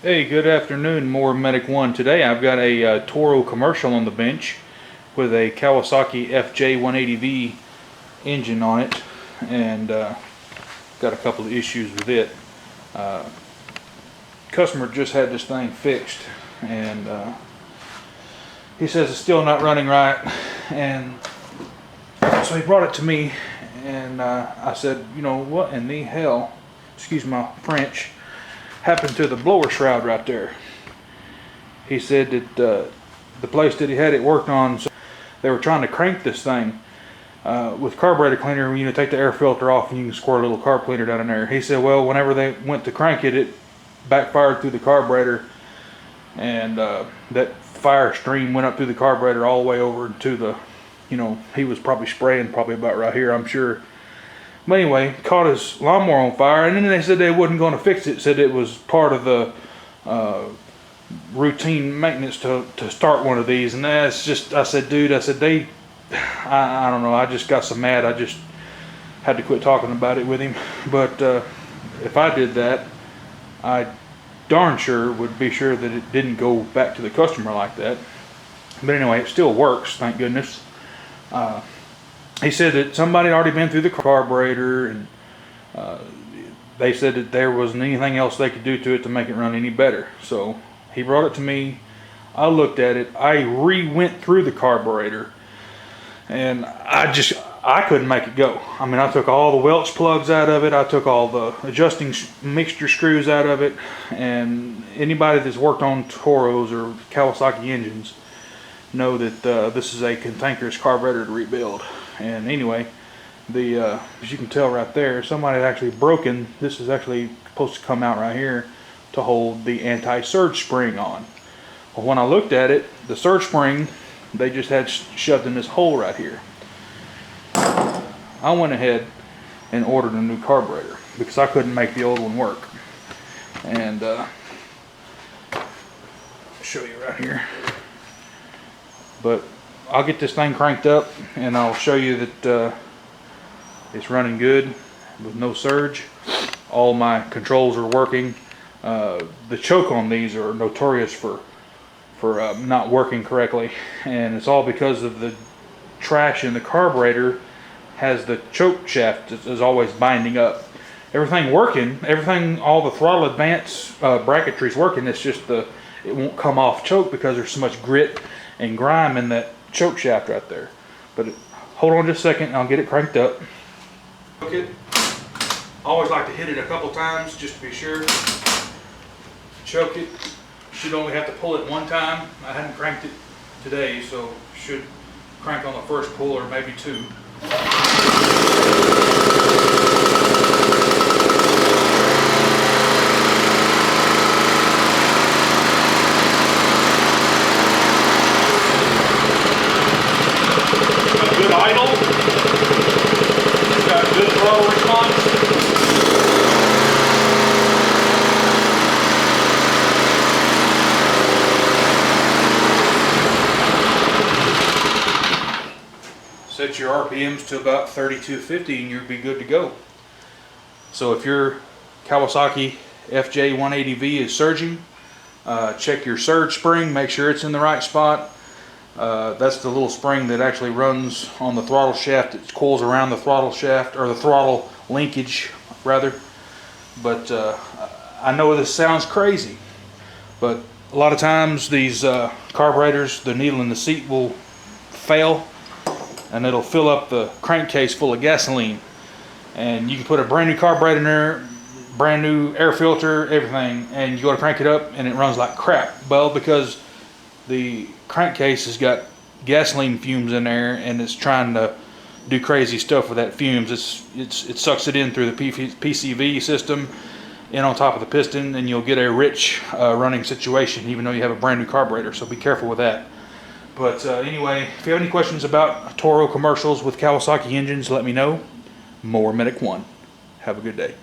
Hey, good afternoon, More Medic 1. Today I've got a Toro commercial on the bench with a Kawasaki FJ180V engine on it, and got a couple of issues with it. Customer just had this thing fixed, and he says it's still not running right, and so he brought it to me, and I said, you know, what in the hell, excuse my French, happened to the blower shroud right there? He said that the place that he had it worked on, so they were trying to crank this thing with carburetor cleaner. You know, take the air filter off and you can squirt a little carb cleaner down in there. He said, well, whenever they went to crank it, it backfired through the carburetor, and that fire stream went up through the carburetor all the way over to the, you know, he was probably spraying probably about right here, I'm sure. But anyway, caught his lawnmower on fire, and then they said they wasn't going to fix it. Said it was part of the routine maintenance to start one of these. And that's just, I said, dude, I said, I don't know, I just got so mad, I just had to quit talking about it with him. But if I did that, I darn sure would be sure that it didn't go back to the customer like that. But anyway, it still works, thank goodness. He said that somebody had already been through the carburetor, and they said that there wasn't anything else they could do to it to make it run any better. So he brought it to me. I looked at it. I went through the carburetor, and I couldn't make it go. I mean, I took all the Welch plugs out of it. I took all the adjusting mixture screws out of it. And anybody that's worked on Toros or Kawasaki engines know that this is a cantankerous carburetor to rebuild. And anyway, as you can tell right there, somebody had actually broken, this is actually supposed to come out right here to hold the anti-surge spring on. Well, when I looked at it, the surge spring, they just had shoved in this hole right here. I went ahead and ordered a new carburetor because I couldn't make the old one work. And I'll show you right here. But I'll get this thing cranked up and I'll show you that it's running good with no surge. All my controls are working. The choke on these are notorious for not working correctly, and it's all because of the trash in the carburetor has the choke shaft is always binding up. Everything working, all the throttle advance bracketry is working. It's just it won't come off choke because there's so much grit and grime in that choke shaft right there. But hold on just a second and I'll get it cranked up. Okay. Always like to hit it a couple times just to be sure. Choke it. Should only have to pull it one time. I hadn't cranked it today, so should crank on the first pull or maybe two. Good idle. It's got good throttle response. Set your RPMs to about 3250 and you'll be good to go. So if your Kawasaki FJ180V is surging, check your surge spring, make sure it's in the right spot. That's the little spring that actually runs on the throttle shaft. It coils around the throttle shaft, or the throttle linkage rather. But I know this sounds crazy, but a lot of times these carburetors, the needle in the seat will fail, and it'll fill up the crankcase full of gasoline. And you can put a brand new carburetor in there, brand new air filter, everything, and you go to crank it up and it runs like crap. Well, because the crankcase has got gasoline fumes in there and it's trying to do crazy stuff with that fumes. It sucks it in through the PCV system in on top of the piston, and you'll get a rich running situation even though you have a brand new carburetor. So be careful with that. But anyway, if you have any questions about Toro commercials with Kawasaki engines, let me know. More Medic 1. Have a good day.